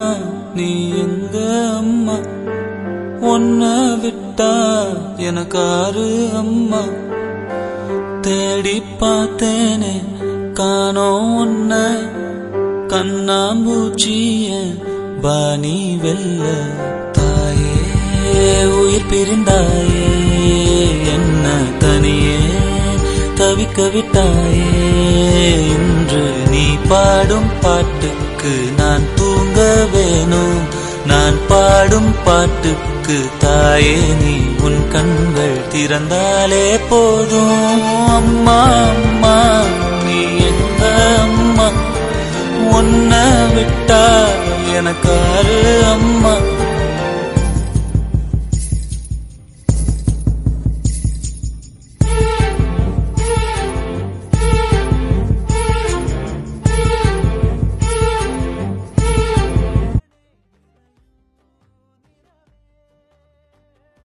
நீ எங்க அம்மா, உன்ன விட்டா எனக்காரு அம்மா. தேடி பார்த்தேனே காணோம் உன்ன, கண்ணாம்பூச்சிய பாணி வெல்ல. தாயே உயிர் பிரிந்தாயே, என்ன தனியே தவிக்க விட்டாயே. இன்று நீ பாடும் பாட்டுக்கு நான் தூங்க வேணும், நான் பாடும் பாட்டுக்கு தாயே நீ உன் கண்கள் திறந்தாலே போதும். அம்மா அம்மா நீ எங்க அம்மா, உன்னை விட்டா எனக்கா